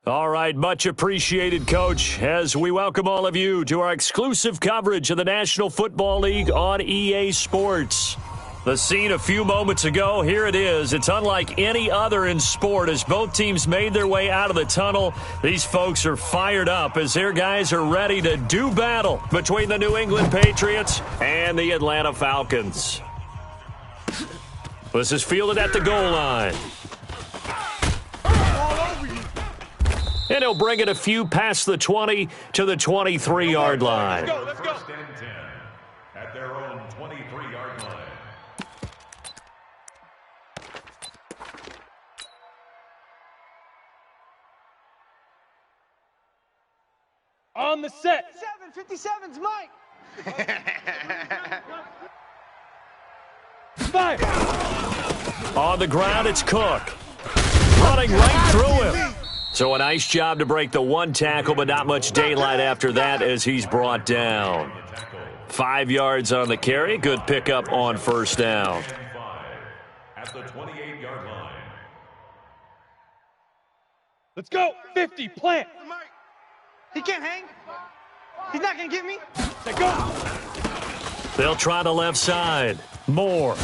All right, much appreciated, Coach, as we welcome all of you to our exclusive coverage of the National Football League on EA Sports. The scene a few moments ago, here it is. It's unlike any other in sport as both teams made their way out of the tunnel. These folks are fired up as their guys are ready to do battle between the New England Patriots and the Atlanta Falcons. This is fielded at the goal line. And he'll bring it a few past the 20 to the 23-yard line. Let's go. First and 10 at their own 23-yard line. On the set. 57's Mike. Fire. On the ground, it's Cook. Running right through him. So a nice job to break the one tackle, but not much daylight after that as he's brought down. 5 yards on the carry. Good pickup on first down. At the 28-yard line. Let's go. 50. Plant. He can't hang. He's not going to get me. Let's go. They'll try the left side. Moore.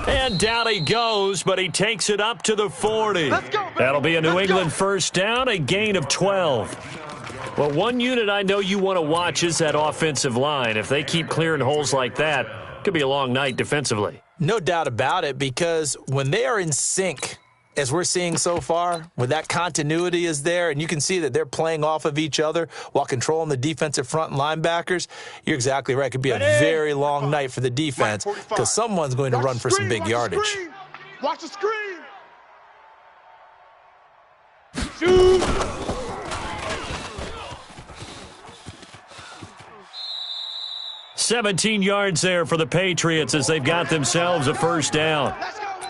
And down he goes, but he takes it up to the 40. Let's go, baby. That'll be a New England first down, a gain of 12. Well, one unit I know you want to watch is that offensive line. If they keep clearing holes like that, it could be a long night defensively. No doubt about it, because when they are in sync, as we're seeing so far, when that continuity is there and you can see that they're playing off of each other while controlling the defensive front linebackers, you're exactly right. It could be a very long night for the defense because someone's going to run for some big yardage. Watch the screen. Shoot. $17 yards there for the Patriots as they've got themselves a first down.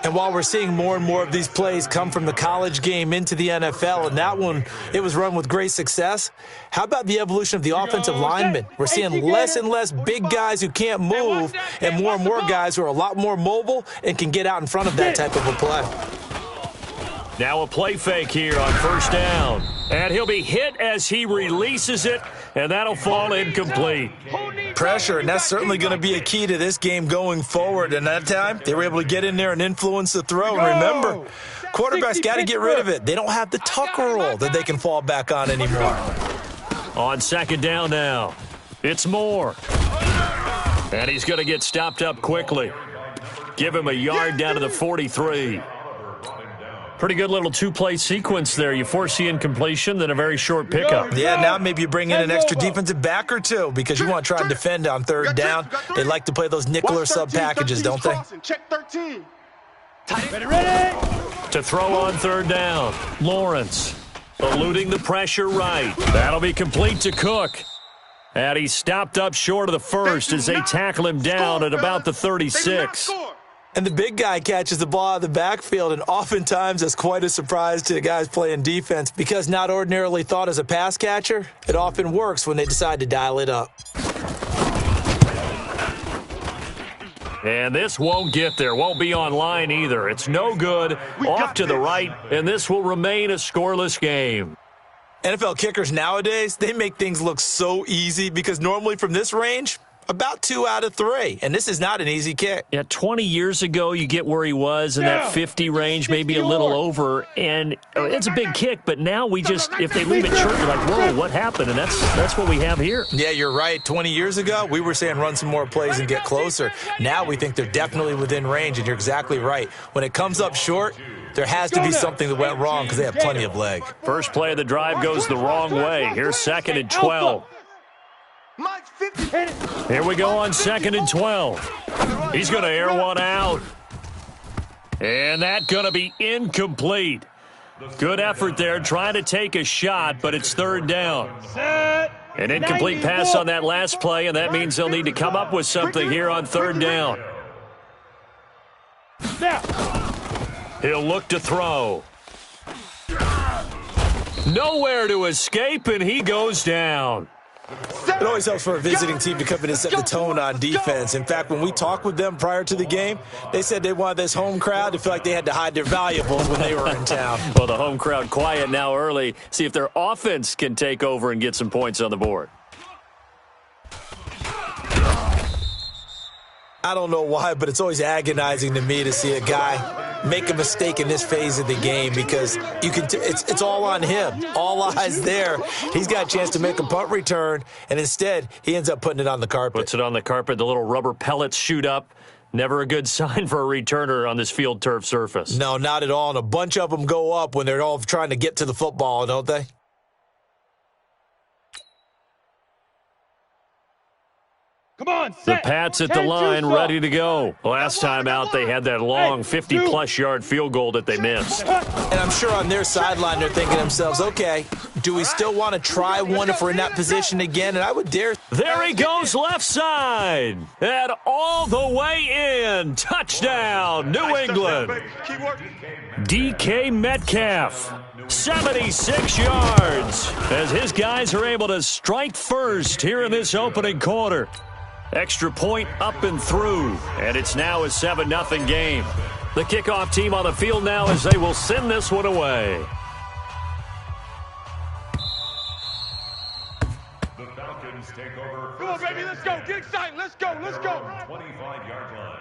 And while we're seeing more and more of these plays come from the college game into the NFL, and that one, it was run with great success, how about the evolution of the offensive linemen? We're seeing less and less big guys who can't move and more guys who are a lot more mobile and can get out in front of that type of a play. Now a play fake here on first down. And he'll be hit as he releases it, and that'll fall incomplete. Pressure, and that's certainly going to be a key to this game going forward. And that time, they were able to get in there and influence the throw. And remember, quarterbacks got to get rid of it. They don't have the tucker roll that they can fall back on anymore. On second down now, it's Moore. And he's going to get stopped up quickly. Give him a yard down to the 43. Pretty good little two-play sequence there. You foresee incompletion, then a very short pickup. Yeah, now maybe you bring in an extra defensive back or two because you want to try and defend on third down. They like to play those nickel or sub packages, don't they? Check 13. Ready. To throw on third down, Lawrence eluding the pressure right. That'll be complete to Cook. And he's stopped up short of the first as they tackle him down at about the 36. And the big guy catches the ball out of the backfield, and oftentimes that's quite a surprise to the guys playing defense because not ordinarily thought as a pass catcher, it often works when they decide to dial it up. And this won't get there, won't be online either. It's no good, off to the right, and this will remain a scoreless game. NFL kickers nowadays, they make things look so easy because normally from this range, about 2 out of 3, and this is not an easy kick. Yeah, 20 years ago, you get where he was in that 50 range, maybe a little over, and it's a big kick, but now we just, if they leave it short, you're like, whoa, what happened? And that's what we have here. Yeah, you're right. 20 years ago, we were saying run some more plays and get closer. Now we think they're definitely within range, and you're exactly right. When it comes up short, there has to be something that went wrong because they have plenty of leg. First play of the drive goes the wrong way. Here's second and 12. Here we go on second and 12. He's going to air one out. And that's going to be incomplete. Good effort there trying to take a shot, but it's third down. An incomplete pass on that last play, and that means they'll need to come up with something here on third down. He'll look to throw. Nowhere to escape, and he goes down. It always helps for a visiting team to come in and set the tone on defense. In fact, when we talked with them prior to the game, they said they wanted this home crowd to feel like they had to hide their valuables when they were in town. Well, the home crowd quiet now early. See if their offense can take over and get some points on the board. I don't know why, but it's always agonizing to me to see a guy make a mistake in this phase of the game because you can. It's all on him. All eyes there. He's got a chance to make a punt return, and instead he ends up putting it on the carpet. Puts it on the carpet. The little rubber pellets shoot up. Never a good sign for a returner on this field turf surface. No, not at all. And a bunch of them go up when they're all trying to get to the football, don't they? Come on, The set. Pats at the line, ready to go. Last time out, they had that long 50-plus yard field goal that they missed. And I'm sure on their sideline they're thinking to themselves, okay, do we still want to try one if we're in that position again? And I would dare. There he goes, left side. And all the way in. Touchdown, New England. DK Metcalf, 76 yards, as his guys are able to strike first here in this opening quarter. Extra point up and through, and it's now a 7-0 game. The kickoff team on the field now as they will send this one away. The Falcons take over. Come on, baby, let's go. Get excited. Let's go. Let's go. 25-yard line.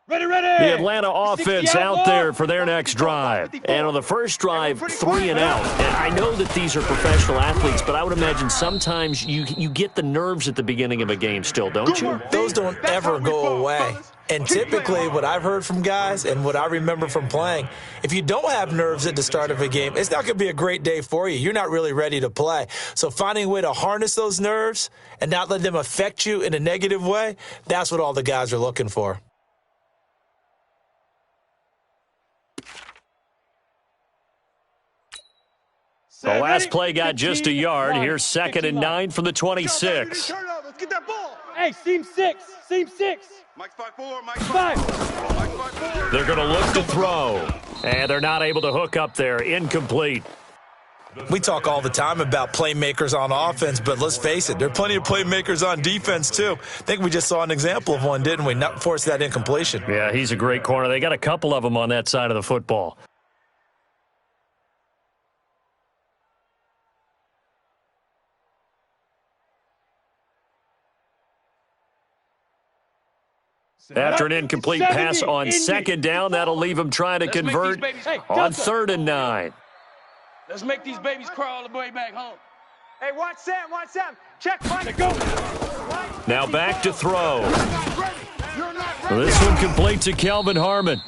Ready, ready. The Atlanta offense out there for their next drive. And on the first drive, 3 and out. And I know that these are professional athletes, but I would imagine sometimes you get the nerves at the beginning of a game still, don't you? Those don't ever go away. And typically what I've heard from guys and what I remember from playing, if you don't have nerves at the start of a game, it's not going to be a great day for you. You're not really ready to play. So finding a way to harness those nerves and not let them affect you in a negative way, that's what all the guys are looking for. The last play got just a yard. Here's 2nd and 9 from the 26. Let's get that ball. Hey, seam 6. Seam 6. Mike's 5-4. Mike's 5. 5-4. They're going to look to throw. And they're not able to hook up there. Incomplete. We talk all the time about playmakers on offense, but let's face it, there are plenty of playmakers on defense, too. I think we just saw an example of one, didn't we? Not force that incompletion. Yeah, he's a great corner. They got a couple of them on that side of the football. After an incomplete pass on 2nd down, that'll leave him trying to convert on 3rd and 9. Let's make these babies crawl all the way back home. Hey, watch Sam. Check Mike. Go. Now back to throw. This one complete to Kelvin Harmon.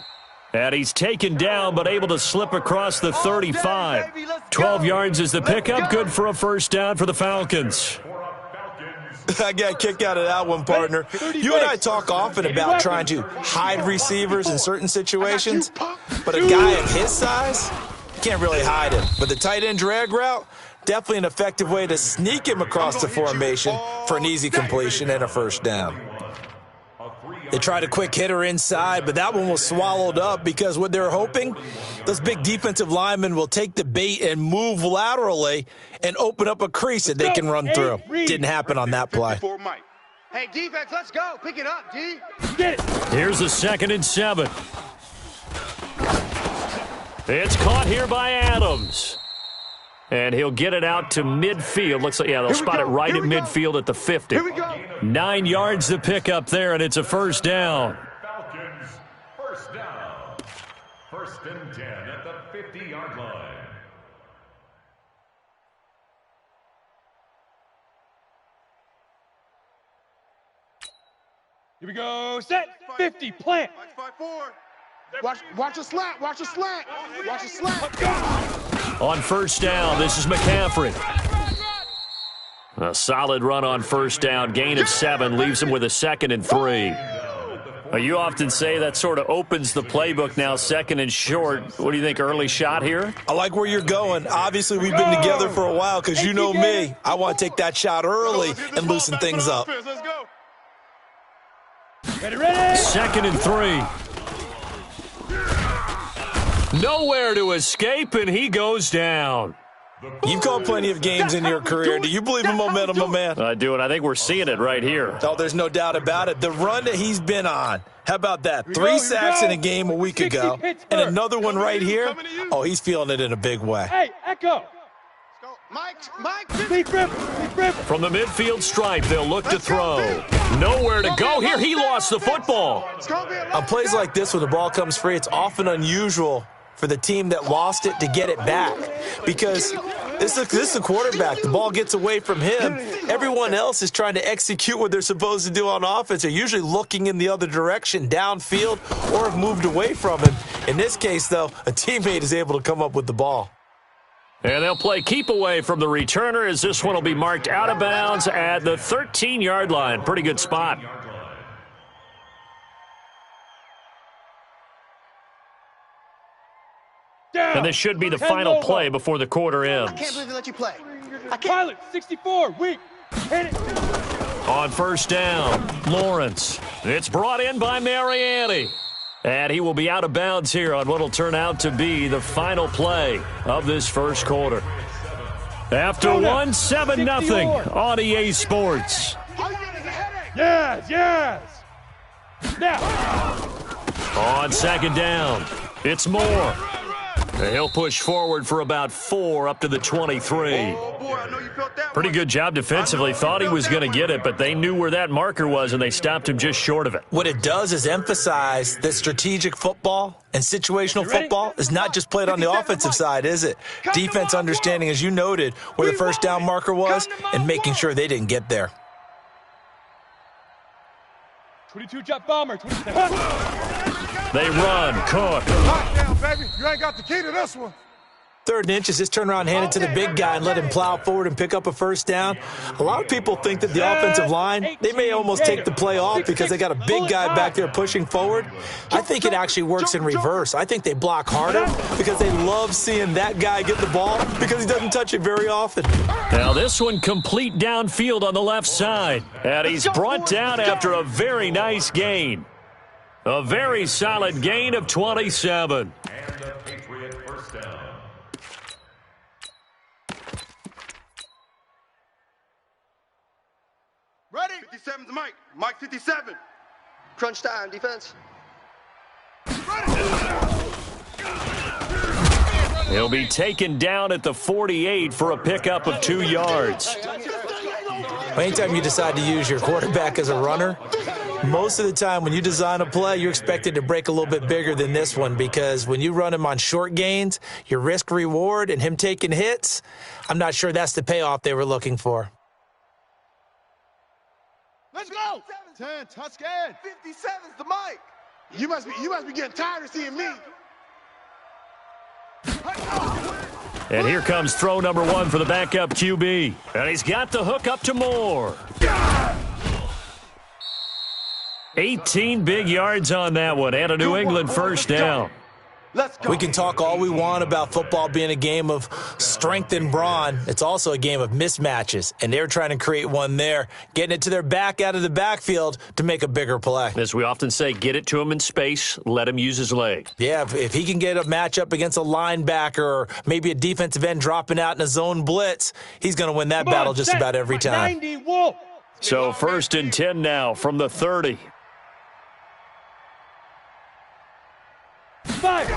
And he's taken down but able to slip across the 35. 12 yards is the pickup. Good for a first down for the Falcons. I got a kick out of that one, partner. You and I talk often about trying to hide receivers in certain situations, but a guy of his size, you can't really hide him. But the tight end drag route, definitely an effective way to sneak him across the formation for an easy completion and a first down. They tried a quick hitter inside, but that one was swallowed up because what they're hoping, those big defensive linemen will take the bait and move laterally and open up a crease that they can run through. Didn't happen on that play. Hey, defense, let's go. Pick it up, D. Get it. Here's a 2nd and 7. It's caught here by Adams. And he'll get it out to midfield. Looks like, yeah, they'll spot it right at midfield at the 50. Here we go. 9 yards to pick up there, and it's a first down. Falcons, first down. 1st and 10 at the 50-yard line. Here we go. Set. 50. Plant. Mike's 5-4. Watch a slant. Watch a slant. Watch a slant. On first down, this is McCaffrey. A solid run on first down. Gain of 7 leaves him with a 2nd and 3. You often say that sort of opens the playbook now, 2nd and short. What do you think, early shot here? I like where you're going. Obviously, we've been together for a while because you know me. I want to take that shot early and loosen things up. Ready, ready. 2nd and 3. Nowhere to escape, and he goes down. You've called plenty of games in your career. Do you believe in momentum, my man? I do, and I think we're seeing it right here. Oh, there's no doubt about it. The run that he's been on. How about that? 3 sacks in a game a week ago, and another one right here. Oh, he's feeling it in a big way. Hey, Echo. Mike. From the midfield stripe, they'll look to throw. Nowhere to go here. He lost the football. On plays like this, when the ball comes free, it's often unusual for the team that lost it to get it back, because this is the quarterback. The ball gets away from him. Everyone else is trying to execute what they're supposed to do on offense. They're usually looking in the other direction, downfield, or have moved away from him. In this case, though, a teammate is able to come up with the ball. And they'll play keep away from the returner, as this one will be marked out of bounds at the 13-yard line. Pretty good spot. Down. And this should be the 10 final logo. play before the quarter ends. I can't believe they let you play. Pilot, 64, weak. Hit it. On first down, Lawrence. It's brought in by Mariani. And he will be out of bounds here on what will turn out to be the final play of this first quarter. After one, 7-0 on EA Sports. Yes. Now. On second down, it's Moore. He'll push forward for about 4 up to the 23. Pretty good job defensively. Thought he was going to get it, but they knew where that marker was, and they stopped him just short of it. What it does is emphasize that strategic football and situational football is not just played on the offensive side, is it? Defense understanding, as you noted, where the first down marker was and making sure they didn't get there. 22 jet bomber. 22. They run. Cook. Down, baby. You ain't got the key to this one. 3rd and inches, just turn around, hand it to the big guy, and let him plow forward and pick up a first down. A lot of people think that the offensive line, they may almost take the play off because they got a big guy back there pushing forward. I think it actually works in reverse. I think they block harder because they love seeing that guy get the ball because he doesn't touch it very often. Now this one complete downfield on the left side. And he's brought down after a very nice gain. A very solid gain of 27. And the Patriot first down. Ready? 57's Mike. Mike 57. Crunch time, defense. He'll be taken down at the 48 for a pickup of 2 yards. Anytime you decide to use your quarterback as a runner, most of the time when you design a play, you're expected to break a little bit bigger than this one, because when you run him on short gains, your risk-reward and him taking hits, I'm not sure that's the payoff they were looking for. Let's go. 10, touchdown. 57's the Mike. You must be getting tired of seeing me. And here comes throw number 1 for the backup QB. And he's got the hook up to Moore. 18 big yards on that one, and a New England first down. Let's go. We can talk all we want about football being a game of strength and brawn. It's also a game of mismatches, and they're trying to create one there, getting it to their back out of the backfield to make a bigger play. As we often say, get it to him in space, let him use his leg. Yeah, if he can get a matchup against a linebacker or maybe a defensive end dropping out in a zone blitz, he's going to win that battle just about every time. 90 Wolf. So 1st and 10 now from the 30. 5.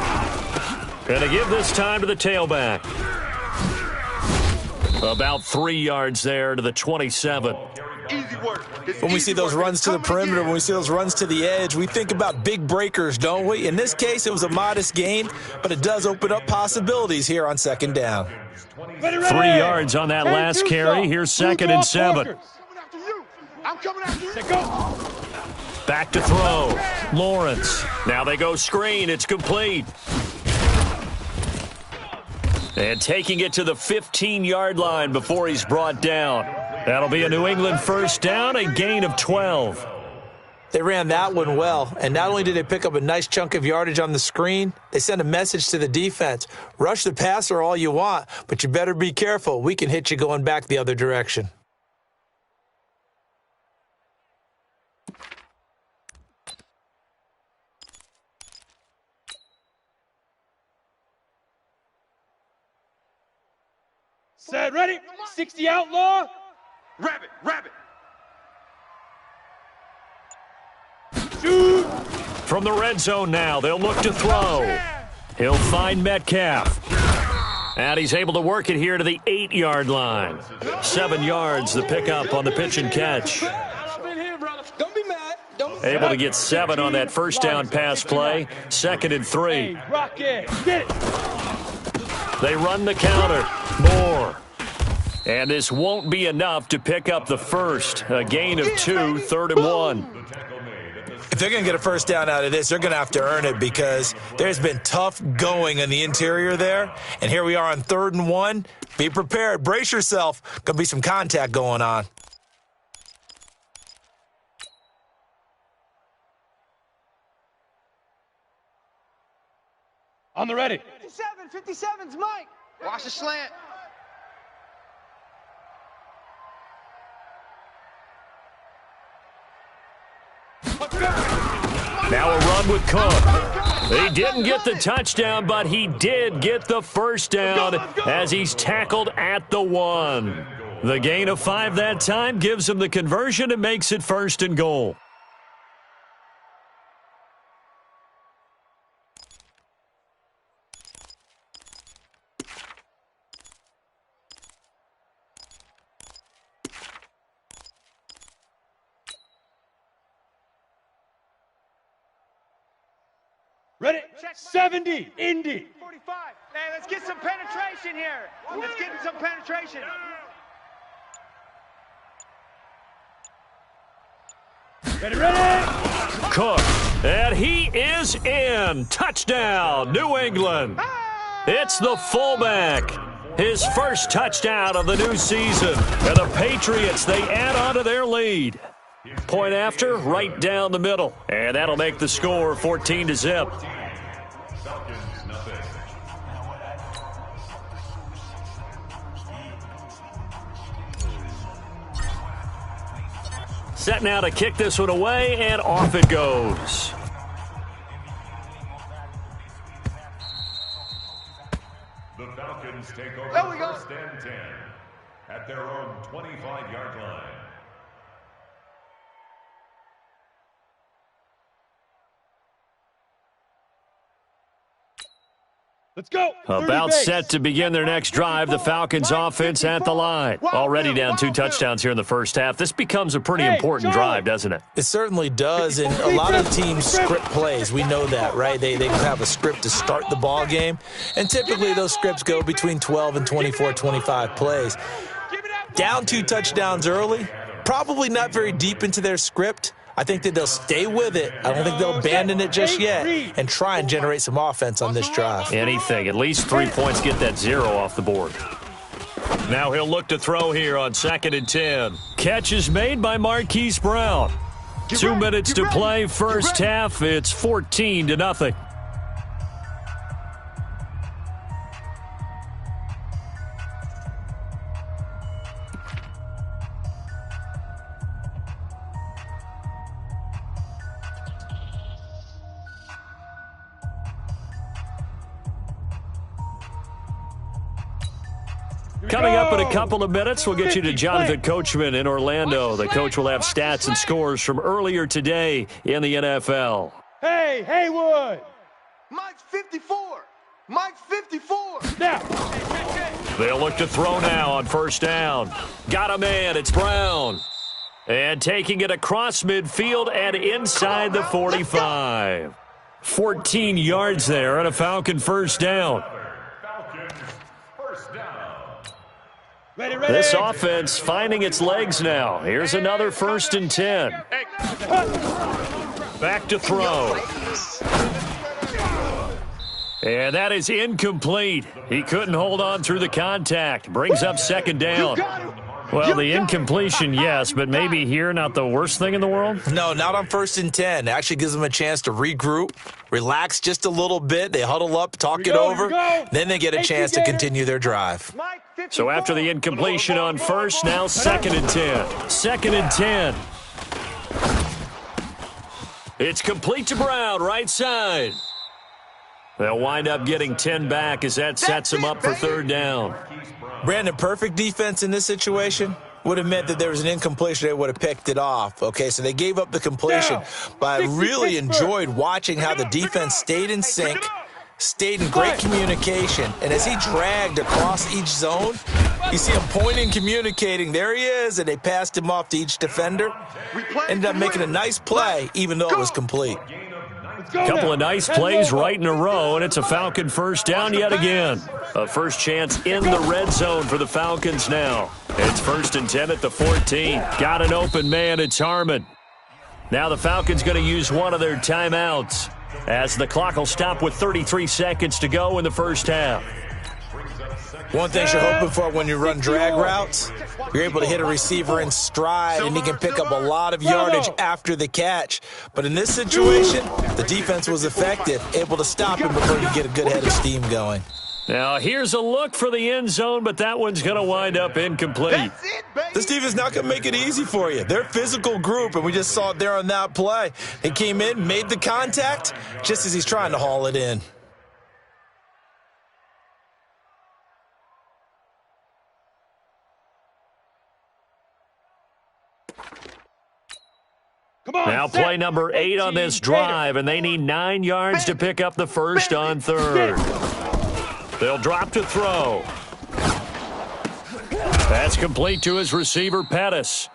And to give this time to the tailback. About 3 yards there to the 27. Easy work. It's When we easy see those work. runs to the perimeter, when we see those runs to the edge, we think about big breakers, don't we? In this case, it was a modest gain, but it does open up possibilities here on 2nd down. 3 yards on that last carry. Here's 2nd and 7. I'm coming after you. Go. Back to throw. Lawrence. Now they go screen. It's complete. And taking it to the 15-yard line before he's brought down. That'll be a New England first down, a gain of 12. They ran that one well, and not only did they pick up a nice chunk of yardage on the screen, they sent a message to the defense. Rush the passer all you want, but you better be careful. We can hit you going back the other direction. Set, ready? 60 outlaw. Rabbit, rabbit. Shoot. From the red zone now, they'll look to throw. He'll find Metcalf. And he's able to work it here to the 8-yard line. 7 yards, the pickup on the pitch and catch. Don't be mad. Able to get 7 on that first down pass play. 2nd and 3. Hey, rock it. Get it. They run the counter. More. And this won't be enough to pick up the first. A gain of 2, 3rd and 1. If they're going to get a first down out of this, they're going to have to earn it because there's been tough going in the interior there. And here we are on 3rd and 1. Be prepared. Brace yourself. Going to be some contact going on. On the ready. 57's Mike. Watch the slant. Now a run with Cook. He didn't get the touchdown, but he did get the first down as he's tackled at the 1. The gain of 5 that time gives him the conversion and makes it 1st and goal. Ready? 70. Indy. 45. Hey, let's get some penetration here. Let's get some penetration. Ready, ready. Cook, and he is in. Touchdown, New England. It's the fullback. His first touchdown of the new season. And the Patriots, they add on to their lead. Point after, right down the middle. And that'll make the score 14-0. Set now to kick this one away, and off it goes. The Falcons take over There we go. 1st and 10 at their own 25-yard line. Let's go. About set to begin their next drive, the Falcons offense at the line. Already down 2 touchdowns here in the first half. This becomes a pretty important drive, doesn't it? It certainly does, and a lot of teams script plays. We know that, right? They have a script to start the ball game, and typically those scripts go between 12 and 24, 25 plays. Down 2 touchdowns early, probably not very deep into their script. I think that they'll stay with it. I don't think they'll abandon it just yet and try and generate some offense on this drive. Anything. At least 3 points, get that 0 off the board. Now he'll look to throw here on 2nd and 10. Catch is made by Marquise Brown. 2 minutes to play first half. It's 14-0. Coming up in a couple of minutes, we'll get you to Jonathan Coachman in Orlando. The coach will have stats and scores from earlier today in the NFL. Hey, Haywood. Mike's 54. Mike's 54. Now. They'll look to throw now on 1st down. Got a man. It's Brown. And taking it across midfield and inside the 45. 14 yards there and a Falcon first down. Ready, ready. This offense finding its legs now. Here's another 1st and 10. Back to throw. And that is incomplete. He couldn't hold on through the contact. Brings up 2nd down. Well, the incompletion, yes, but maybe here not the worst thing in the world? No, not on 1st and 10. It actually gives them a chance to regroup, relax just a little bit. They huddle up, talk it over, then they get a chance to continue their drive. So after the incompletion on 1st, now 2nd and 10. 2nd and 10. It's complete to Brown, right side. They'll wind up getting 10 back as that sets them up for third down. Brandon, perfect defense in this situation would have meant that there was an incompletion. They would have picked it off. Okay, so they gave up the completion. But I really enjoyed watching how the defense stayed in sync, stayed in great communication. And as he dragged across each zone, you see him pointing, communicating. There he is, and they passed him off to each defender. Ended up making a nice play, even though it was complete. Couple of nice plays right in a row, and it's a Falcon first down yet again. A first chance in the red zone for the Falcons now. It's 1st and 10 at the 14. Got an open man. It's Harmon. Now the Falcons going to use one of their timeouts as the clock will stop with 33 seconds to go in the first half. One thing you're hoping for when you run drag routes, you're able to hit a receiver in stride, and he can pick up a lot of yardage after the catch. But in this situation, the defense was effective, able to stop him before he get a good head of steam going. Now here's a look for the end zone, but that one's going to wind up incomplete. This defense not going to make it easy for you. They're a physical group, and we just saw it there on that play. He came in, made the contact, just as he's trying to haul it in. Now play number 8 on this drive, and they need 9 yards to pick up the first on third. They'll drop to throw. That's complete to his receiver, Pettis.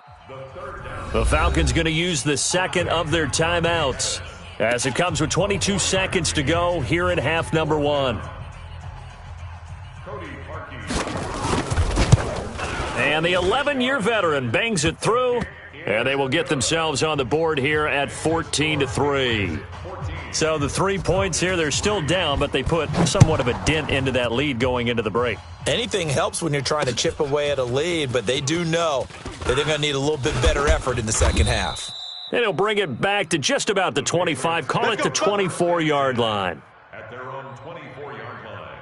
The Falcons going to use the second of their timeouts as it comes with 22 seconds to go here in half number 1. And the 11-year veteran bangs it through, and they will get themselves on the board here at 14-3. So the 3 points here, they're still down, but they put somewhat of a dent into that lead going into the break. Anything helps when you're trying to chip away at a lead, but they do know that they're going to need a little bit better effort in the second half. And he'll bring it back to just about the 25, call it the 24-yard line. At their own 24-yard line.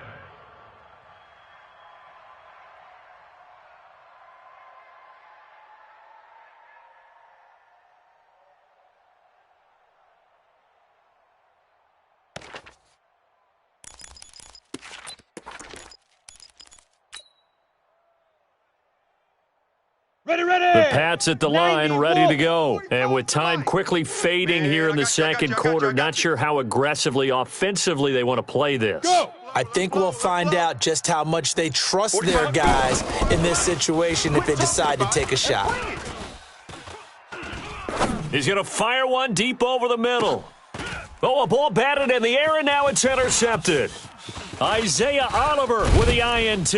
The Pats at the line, ready to go. And with time quickly fading here in the second quarter, not sure how aggressively, offensively they want to play this. I think we'll find out just how much they trust their guys in this situation if they decide to take a shot. He's going to fire one deep over the middle. Oh, a ball batted in the air, and now it's intercepted. Isaiah Oliver with the INT.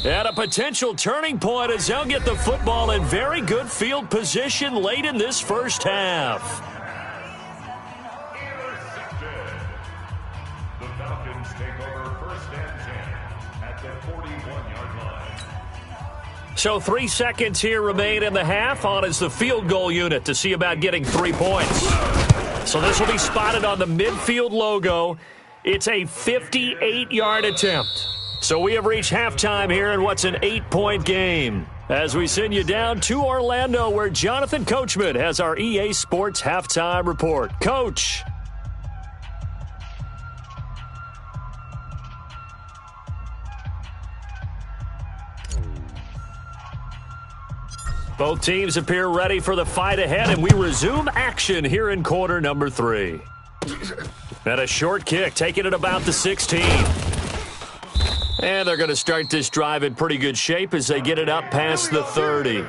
At a potential turning point as they'll get the football in very good field position late in this first half. The Falcons take over 1st and 10 at the 41-yard line. So 3 seconds here remain in the half. On is the field goal unit to see about getting 3 points. So this will be spotted on the midfield logo. It's a 58-yard attempt. So we have reached halftime here in what's an 8-point game. As we send you down to Orlando, where Jonathan Coachman has our EA Sports halftime report. Coach. Both teams appear ready for the fight ahead, and we resume action here in quarter number 3. And a short kick, taking it about the 16. And they're going to start this drive in pretty good shape as they get it up past the 30. The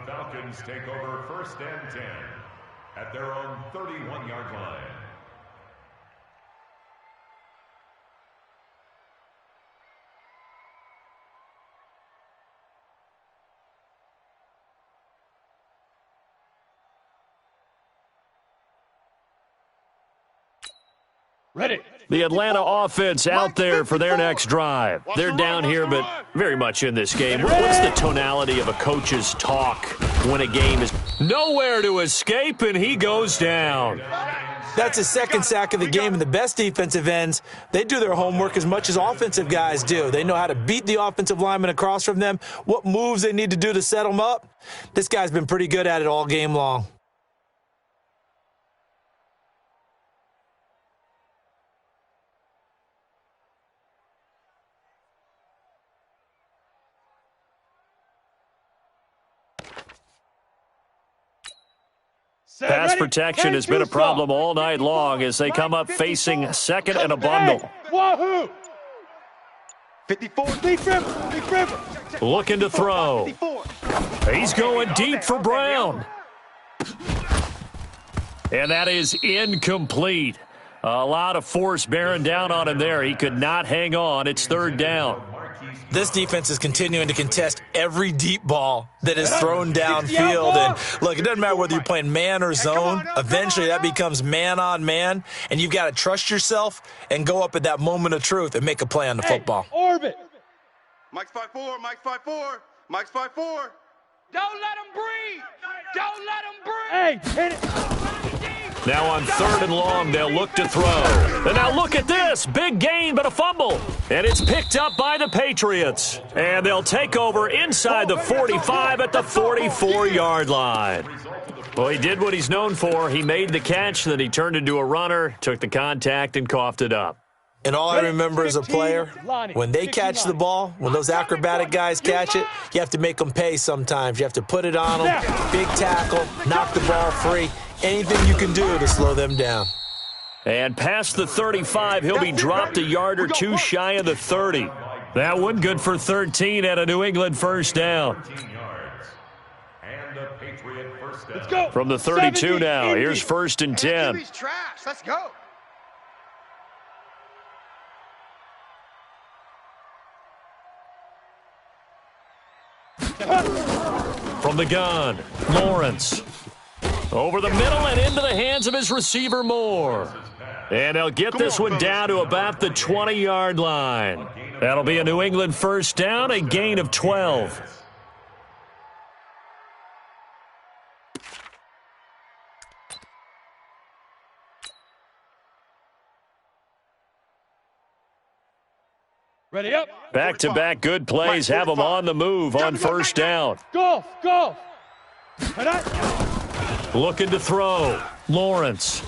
Falcons take over 1st and 10 at their own 31-yard line. Ready. The Atlanta offense out there for their next drive. They're down here, but very much in this game. What's the tonality of a coach's talk when a game is nowhere to escape and he goes down? That's his second sack of the game, and the best defensive ends, they do their homework as much as offensive guys do. They know how to beat the offensive lineman across from them, what moves they need to do to set them up. This guy's been pretty good at it all game long. Pass protection has been a problem all night long as they come up facing second and a bundle. Wahoo! 54. Big river. Looking to throw. He's going deep for Brown. And that is incomplete. A lot of force bearing down on him there. He could not hang on. It's third down. This defense is continuing to contest every deep ball that is thrown downfield. And look, it doesn't matter whether you're playing man or zone. Eventually that becomes man on man, and you've got to trust yourself and go up at that moment of truth and make a play on the football. Orbit. Mike's 5-4. Mike's 5-4. Mike's 5-4. Don't let him breathe. Don't let him breathe. Hey, hit it. Now on third and long, they'll look to throw. And now look at this. Big gain, but a fumble. And it's picked up by the Patriots. And they'll take over inside the 45 at the 44-yard line. Well, he did what he's known for. He made the catch, then he turned into a runner, took the contact, and coughed it up. And all I remember as a player, when they catch the ball, when those acrobatic guys catch it, you have to make them pay sometimes. You have to put it on them, big tackle, knock the ball free, anything you can do to slow them down. And past the 35, he'll be dropped a yard or two shy of the 30. That one good for 13 at a New England first down. Let's go. From the 32 now, here's first and 10. He's trash. Let's go. From the gun, Lawrence. Over the middle and into the hands of his receiver, Moore. And they'll get this one down to about the 20-yard line. That'll be a New England first down, a gain of 12. Ready up. Back-to-back good plays have them on the move on first down. Golf. Looking to throw. Lawrence.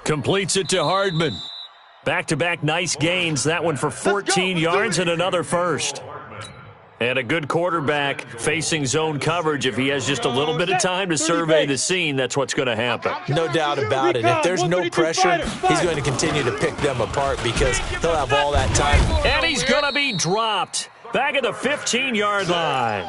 Completes it to Hardman. Back-to-back nice gains. That one for 14 yards and another first. And a good quarterback facing zone coverage. If he has just a little bit of time to survey the scene, that's what's going to happen. No doubt about it. If there's no pressure, he's going to continue to pick them apart because he'll have all that time. And he's going to be dropped back at the 15-yard line.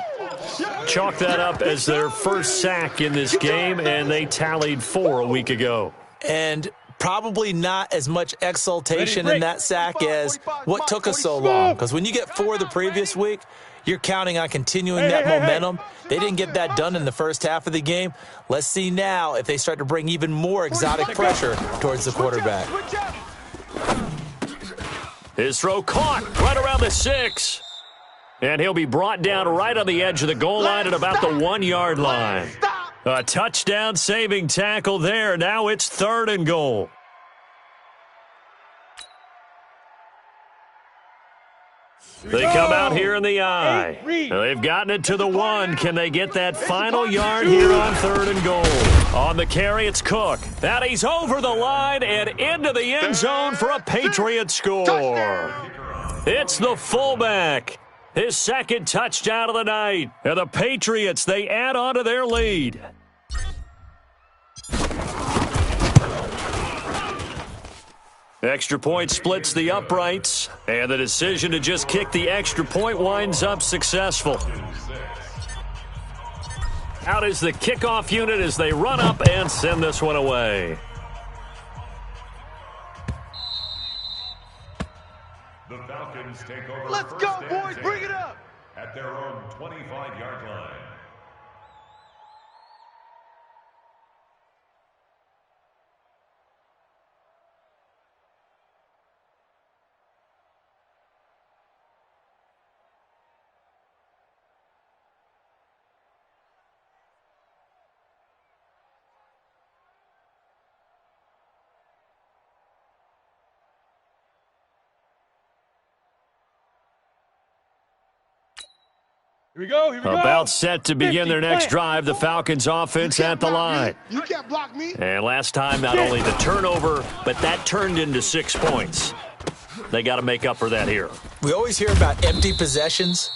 Chalk that up as their first sack in this game, and they tallied 4 a week ago. And probably not as much exultation in that sack as what took us so long. Because when you get 4 the previous week, you're counting on continuing that momentum. They didn't get that done in the first half of the game. Let's see now if they start to bring even more exotic pressure towards the quarterback. His throw caught right around the 6. And he'll be brought down right on the edge of the goal line at about the 1-yard line. A touchdown saving tackle there. Now it's third and goal. They come out here in the eye. They've gotten it to the 1. Can they get that final yard here on third and goal? On the carry, it's Cook. That he's over the line and into the end zone for a Patriot score. It's the fullback. His second touchdown of the night. And the Patriots, they add on to their lead. Extra point splits the uprights, and the decision to just kick the extra point winds up successful. Out is the kickoff unit as they run up and send this one away. The Falcons take over. Let's go, boys. Bring it up. At their own 25-yard line. Here we go. About set to begin their next drive, the Falcons offense at the line. You can't block me. And last time, not only the turnover, but that turned into 6 points. They got to make up for that here. We always hear about empty possessions,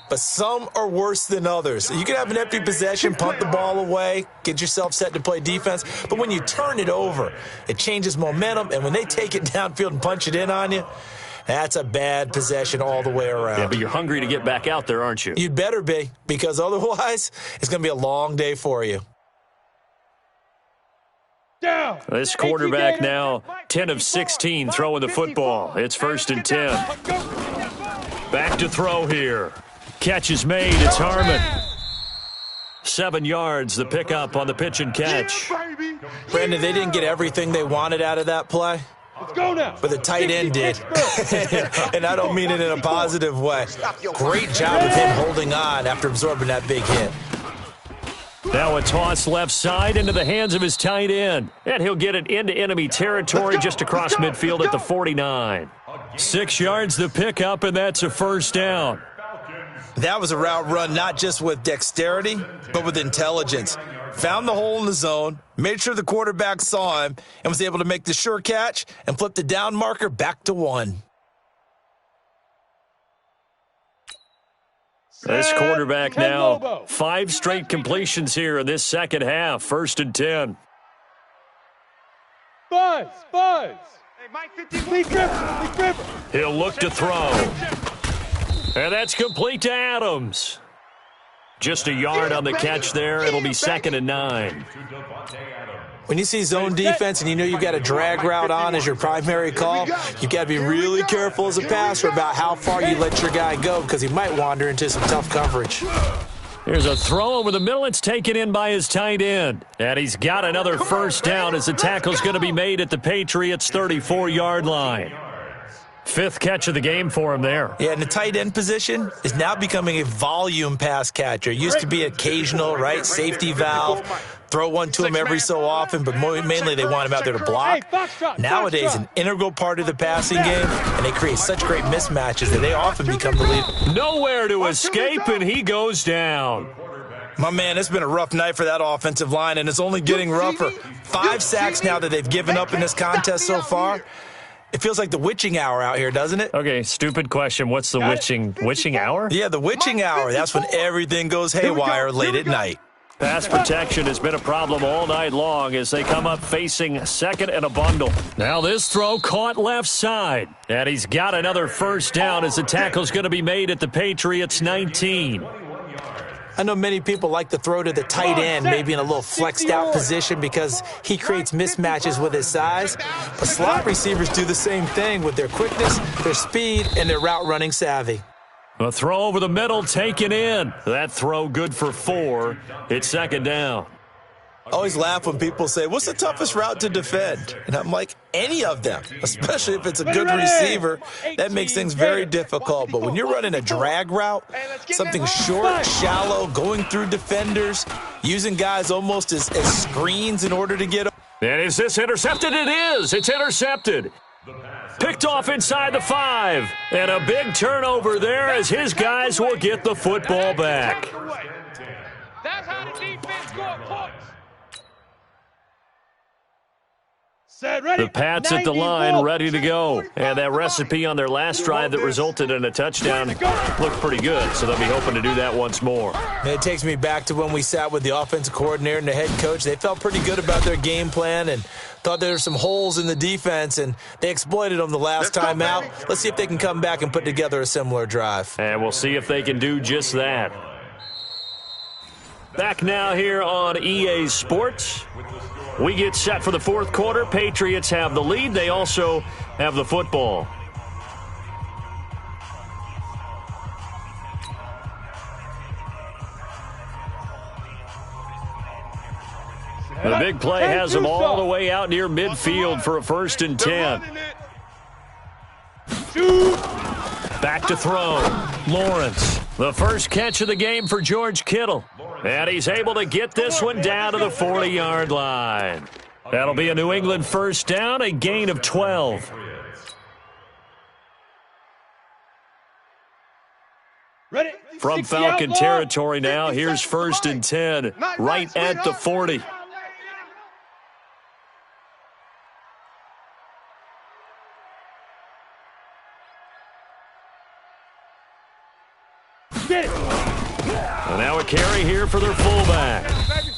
but some are worse than others. You can have an empty possession, punt the ball away, get yourself set to play defense, but when you turn it over, it changes momentum, and when they take it downfield and punch it in on you, that's a bad possession all the way around. Yeah, but you're hungry to get back out there, aren't you? You'd better be, because otherwise it's going to be a long day for you. Down. This quarterback now 10 of 16 throwing the football. It's 1st and 10. Back to throw here. Catch is made. It's Harmon. 7 yards, the pickup on the pitch and catch. Brandon, they didn't get everything they wanted out of that play. Let's go now. But the tight end did. And I don't mean it in a positive way. Great job of him holding on after absorbing that big hit. Now a toss left side into the hands of his tight end. And he'll get it into enemy territory just across midfield at the 49. 6 yards the pickup, and that's a 1st down. That was a route run not just with dexterity, but with intelligence. Found the hole in the zone, made sure the quarterback saw him, and was able to make the sure catch and flip the down marker back to 1. This quarterback now 5 straight completions here in this second half. 1st and 10. Buzz. Hey, Mike 50. Lead gripper. He'll look to throw. And that's complete to Adams. Just a yard on the catch there. It'll be 2nd and 9. When you see zone defense and you know you've got a drag route on as your primary call, you've got to be really careful as a passer about how far you let your guy go because he might wander into some tough coverage. Here's a throw over the middle. It's taken in by his tight end. And he's got another 1st down as the tackle's going to be made at the Patriots' 34-yard line. 5th catch of the game for him there. Yeah, and the tight end position is now becoming a volume pass catcher. It used to be occasional, right, safety valve, throw one to him every so often, but mainly they want him out there to block. Nowadays, an integral part of the passing game, and they create such great mismatches that they often become the lead. Nowhere to escape, and he goes down. My man, it's been a rough night for that offensive line, and it's only getting rougher. 5 sacks now that they've given up in this contest so far. It feels like the witching hour out here, doesn't it? Okay, stupid question. What's the witching hour? Yeah, the witching hour. That's when everything goes haywire late at night. Pass protection has been a problem all night long as they come up facing 2nd and a bundle. Now this throw caught left side. And he's got another 1st down as the tackle's going to be made at the Patriots' 19. I know many people like to throw to the tight end, maybe in a little flexed out position because he creates mismatches with his size. But slot receivers do the same thing with their quickness, their speed, and their route running savvy. A throw over the middle taken in. That throw good for 4. It's 2nd down. I always laugh when people say, what's the toughest route to defend? And I'm like, any of them, especially if it's a good receiver. That makes things very difficult. But when you're running a drag route, something short, shallow, going through defenders, using guys almost as screens in order to get. And is this intercepted? It is. It's intercepted. Picked off inside the 5. And a big turnover there as his guys will get the football back. That's how the defense score points. The Pats at the line, ready to go. And that recipe on their last drive that resulted in a touchdown looked pretty good, so they'll be hoping to do that once more. It takes me back to when we sat with the offensive coordinator and the head coach. They felt pretty good about their game plan and thought there were some holes in the defense, and they exploited them the last time out. Let's see if they can come back and put together a similar drive. And we'll see if they can do just that. Back now here on EA Sports. We get set for the 4th quarter. Patriots have the lead. They also have the football. The big play has them all the way out near midfield for a 1st and 10. Back to throw. Lawrence. The first catch of the game for George Kittle. And he's able to get this one down to the 40-yard line. That'll be a New England 1st down, a gain of 12. From Falcon territory now, here's 1st and 10, right at the 40. Get it. And now a carry here for their fullback.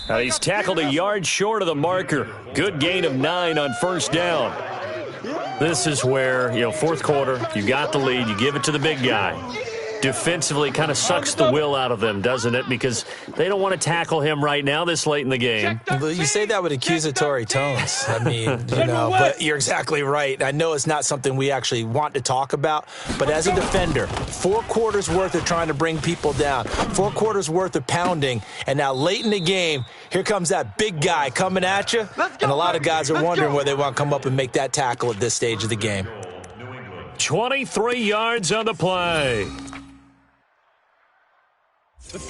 Now he's tackled a yard short of the marker. Good gain of 9 on first down. This is where, fourth quarter, you got the lead, you give it to the big guy. Defensively kind of sucks the will out of them, doesn't it? Because they don't want to tackle him right now this late in the game. Well, you say that with accusatory tones. I mean, but you're exactly right. I know it's not something we actually want to talk about, but as a defender, 4 quarters worth of trying to bring people down, 4 quarters worth of pounding, and now late in the game, here comes that big guy coming at you, and a lot of guys are wondering where they want to come up and make that tackle at this stage of the game. 23 yards on the play.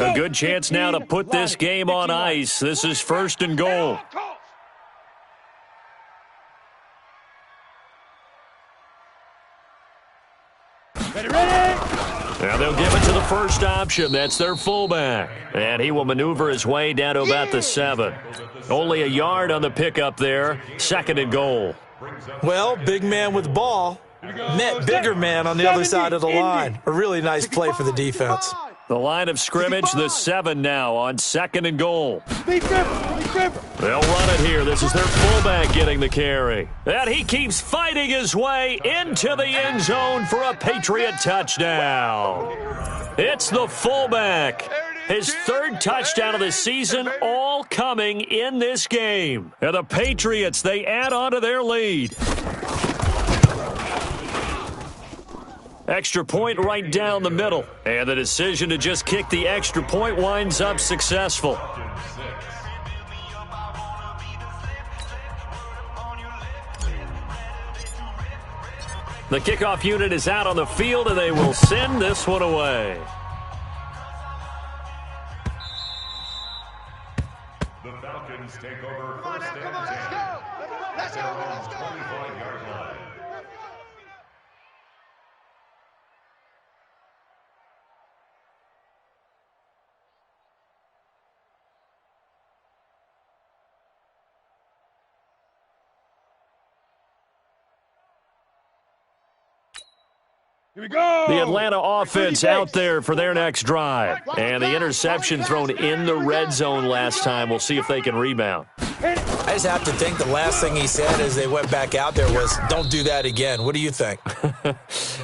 A good chance now to put this game on ice. This is first and goal. Ready. Now they'll give it to the first option. That's their fullback. And he will maneuver his way down to about the 7. Only a yard on the pickup there. Second and goal. Well, big man with ball met bigger man on the other side of the line. A really nice play for the defense. The line of scrimmage, the 7 now on second and goal. Be careful. They'll run it here. This is their fullback getting the carry. And he keeps fighting his way into the end zone for a Patriot touchdown. It's the fullback. His 3rd touchdown of the season, all coming in this game. And the Patriots, they add on to their lead. Extra point right down the middle. And the decision to just kick the extra point winds up successful. The kickoff unit is out on the field, and they will send this one away. The Falcons take over Come on first now, and come on, 10. let's go. Let's go. 25-yard line. Here we go. The Atlanta offense out there for their next drive. And the interception thrown in the red zone last time. We'll see if they can rebound. I just have to think the last thing he said as they went back out there was, don't do that again. What do you think?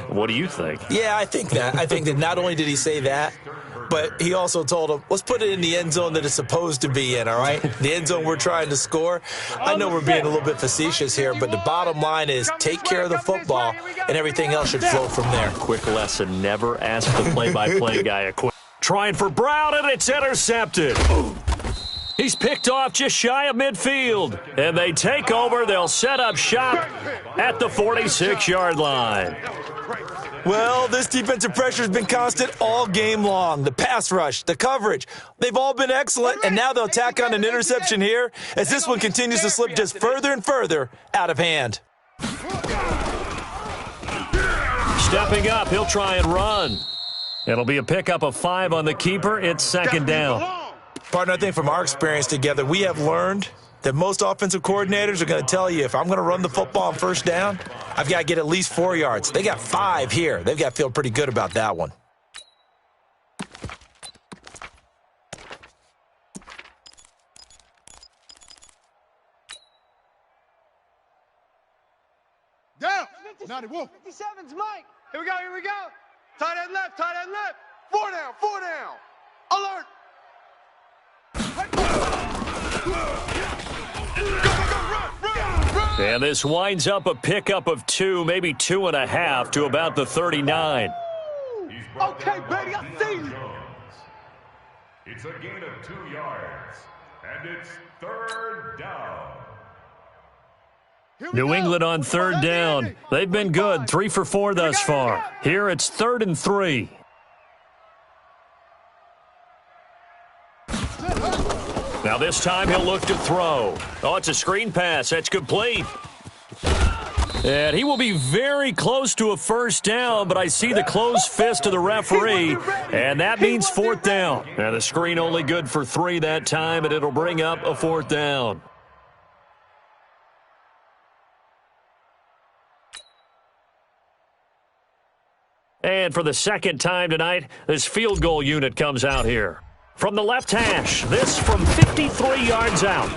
What do you think? Yeah, I think that. I think that not only did he say that, but he also told him, let's put it in the end zone that it's supposed to be in, all right? The end zone we're trying to score. I know we're being a little bit facetious here, but the bottom line is take care of the football, and everything else should flow from there. Quick lesson, never ask the play-by-play guy a quick. Trying for Brown, and it's intercepted. He's picked off just shy of midfield. And they take over. They'll set up shop at the 46-yard line. Well, this defensive pressure has been constant all game long. The pass rush, the coverage, they've all been excellent, and now they'll tack on an interception here as this one continues to slip just further and further out of hand. Stepping up, he'll try and run. It'll be a pickup of 5 on the keeper. It's second down. Partner, I think from our experience together, we have learned that most offensive coordinators are going to tell you, if I'm going to run the football on first down, I've got to get at least 4 yards. They got 5 here. They've got to feel pretty good about that one. Down. 91. 57's Mike. Here we go. Tight end left. 4 down. Alert. And this winds up a pickup of 2, maybe 2.5 to about the 39. Okay, baby, I see you. It's a gain of 2 yards, and it's third down. New England on third down. They've been good, 3 for 4 thus far. Here it's 3rd and 3. Now this time he'll look to throw. Oh, it's a screen pass. That's complete. And he will be very close to a first down, but I see the closed fist of the referee, and that means 4th down. And the screen only good for 3 that time, and it'll bring up a 4th down. And for the second time tonight, this field goal unit comes out here. From the left hash, this from 53 yards out.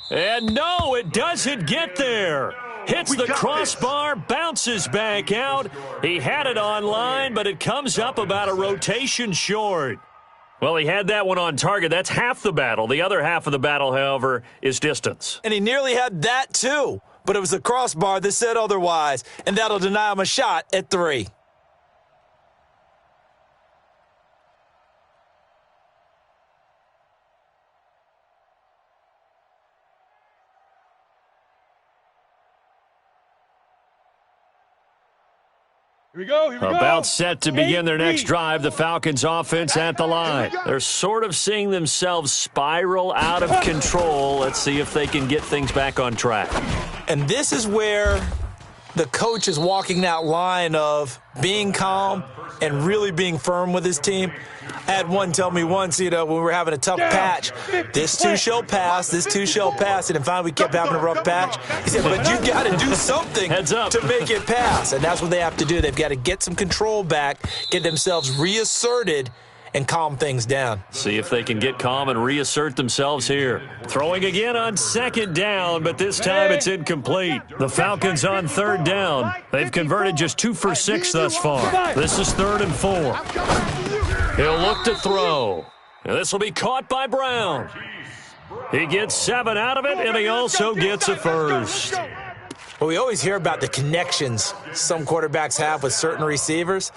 And no, it doesn't get there. Hits the crossbar, bounces back out. He had it online, but it comes up about a rotation short. Well, he had that one on target. That's half the battle. The other half of the battle, however, is distance. And he nearly had that too, but it was the crossbar that said otherwise, and that'll deny him a shot at 3. Here we go. Here we go. About set to begin their next drive, the Falcons offense at the line. They're sort of seeing themselves spiral out of control. Let's see if they can get things back on track. And this is where the coach is walking that line of being calm and really being firm with his team. I had one tell me once, when we were having a tough patch, this too shall pass, this too shall pass, and finally we kept having a rough patch. He said, but you got to do something to make it pass, and that's what they have to do. They've got to get some control back, get themselves reasserted, and calm things down. See if they can get calm and reassert themselves here. Throwing again on second down, but this time it's incomplete. The Falcons on third down. They've converted just 2 for 6 thus far. This is 3rd and 4. He'll look to throw. And this will be caught by Brown. He gets 7 out of it, and he also gets a first. Well, we always hear about the connections some quarterbacks have with certain receivers.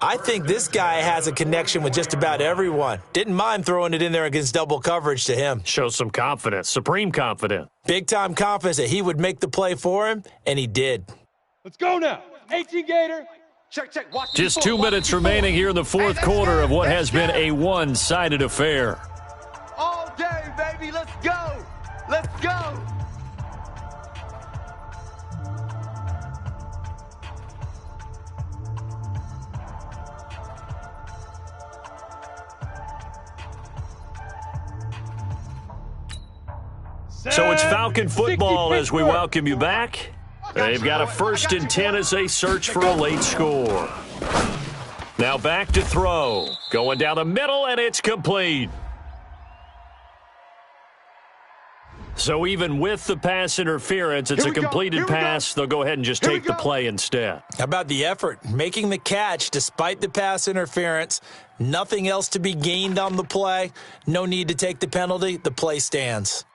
I think this guy has a connection with just about everyone. Didn't mind throwing it in there against double coverage to him. Shows some confidence, supreme confidence. Big-time confidence that he would make the play for him, and he did. Let's go now. 18 Gator. Check. Watch Just 2 minutes remaining here in the fourth quarter of what has been a one-sided affair. All day, baby. Let's go. Let's go. So it's Falcon football as we welcome you back. They've got a 1st and 10 as they search for a late score. Now back to throw. Going down the middle, and it's complete. So even with the pass interference, it's a completed pass. They'll go ahead and just take the play instead. How about the effort? Making the catch despite the pass interference. Nothing else to be gained on the play. No need to take the penalty. The play stands.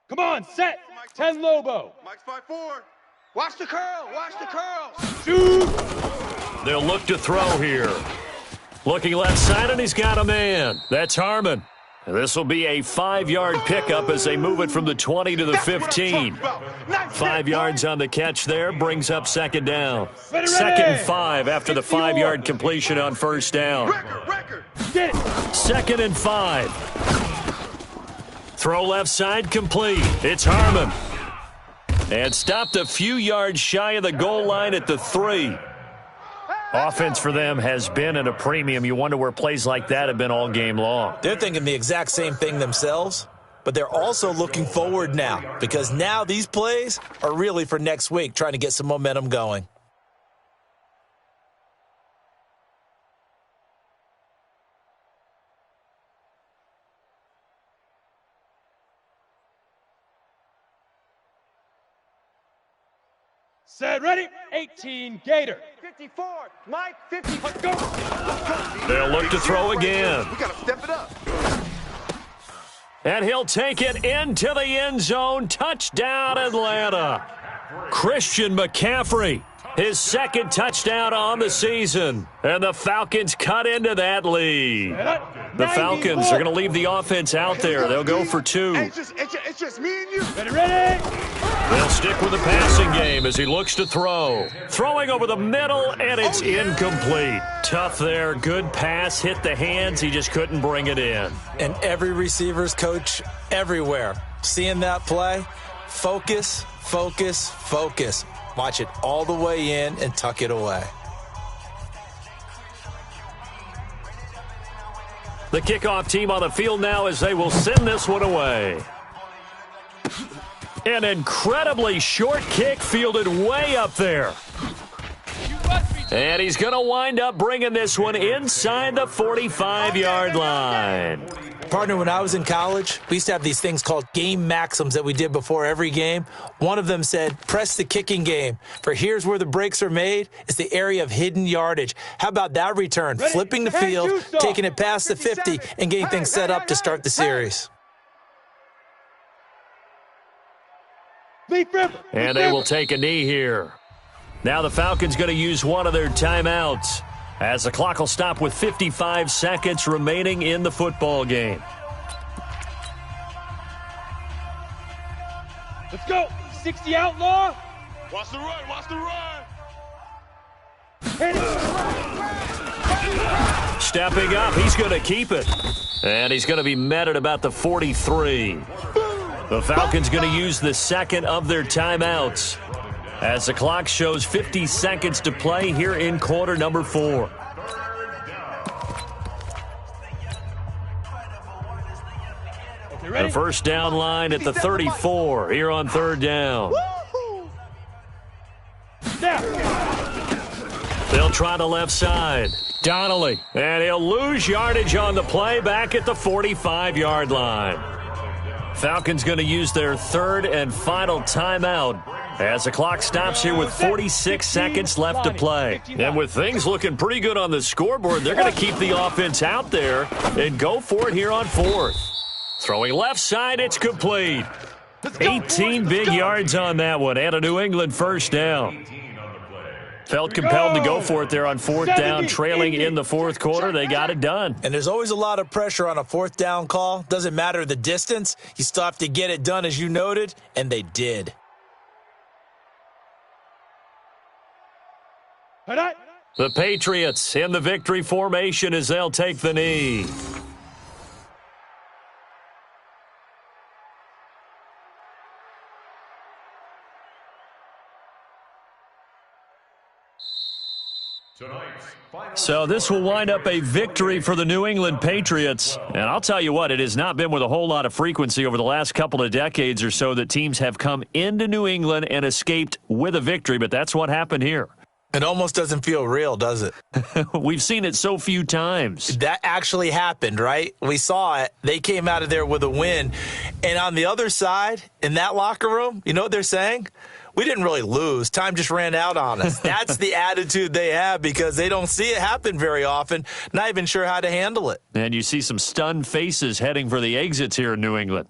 Come on, set. 10 Lobo. Mike's 5-4. Watch the curl. Watch the curl. Shoot. They'll look to throw here. Looking left side, and he's got a man. That's Harmon. This will be a 5-yard pickup as they move it from the 20 to the 15. 5 yards on the catch there brings up second down. 2nd and 5 after the 5-yard completion on first down. 2nd and 5. Throw left side complete. It's Harmon. And stopped a few yards shy of the goal line at the 3. Offense for them has been at a premium. You wonder where plays like that have been all game long. They're thinking the exact same thing themselves, but they're also looking forward now because now these plays are really for next week, trying to get some momentum going. Set, ready. 18 Gator. 54. Mike, 50. Let's go. They'll look to throw again. We got to step it up. And he'll take it into the end zone. Touchdown, Atlanta. Christian McCaffrey, his 2nd touchdown on the season. And the Falcons cut into that lead. The Falcons are going to leave the offense out there. They'll go for 2. It's just me and you. Ready. They'll stick with the passing game as he looks to throw. Throwing over the middle, and it's incomplete. Tough there. Good pass. Hit the hands. He just couldn't bring it in. And every receiver's coach everywhere, seeing that play, focus, focus, focus. Watch it all the way in and tuck it away. The kickoff team on the field now as they will send this one away. An incredibly short kick fielded way up there. And he's going to wind up bringing this one inside the 45-yard line. Partner, when I was in college, we used to have these things called game maxims that we did before every game. One of them said, press the kicking game. For here's where the breaks are made. It's the area of hidden yardage. How about that return? Ready? Flipping the field, taking it past the 50, and getting things set up to start the series. And they will take a knee here. Now the Falcons going to use one of their timeouts as the clock will stop with 55 seconds remaining in the football game. Let's go. 60 outlaw. Watch the run. Watch the run. Stepping up, he's going to keep it. And he's going to be met at about the 43. The Falcons going to use the second of their timeouts as the clock shows 50 seconds to play here in quarter number 4. The first down line at the 34 here on third down. They'll try the left side. Donnelly, and he'll lose yardage on the play back at the 45-yard line. Falcons going to use their third and final timeout as the clock stops here with 46 seconds left to play. And with things looking pretty good on the scoreboard, they're going to keep the offense out there and go for it here on fourth. Throwing left side, it's complete. 18 big yards on that one and a New England first down. Felt compelled to go for it there on fourth down, trailing in the fourth quarter. They got it done. And there's always a lot of pressure on a fourth down call. Doesn't matter the distance. You still have to get it done, as you noted, and they did. The Patriots in the victory formation as they'll take the knee. So this will wind up a victory for the New England Patriots. And I'll tell you what, it has not been with a whole lot of frequency over the last couple of decades or so that teams have come into New England and escaped with a victory, but that's what happened here. It almost doesn't feel real, does it? We've seen it so few times. That actually happened, right? We saw it. They came out of there with a win. And on the other side, in that locker room, you know what they're saying? We didn't really lose. Time just ran out on us. That's the attitude they have because they don't see it happen very often, not even sure how to handle it. And you see some stunned faces heading for the exits here in New England.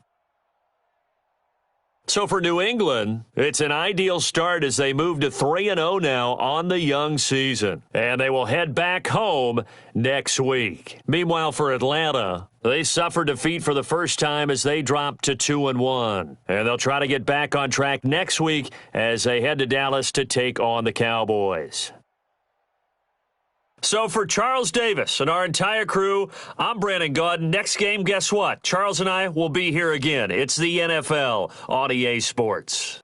So for New England, it's an ideal start as they move to 3-0 now on the young season. And they will head back home next week. Meanwhile, for Atlanta, they suffered defeat for the first time as they dropped to 2-1. And they'll try to get back on track next week as they head to Dallas to take on the Cowboys. So for Charles Davis and our entire crew, I'm Brandon Gaudin. Next game, guess what? Charles and I will be here again. It's the NFL on EA Sports.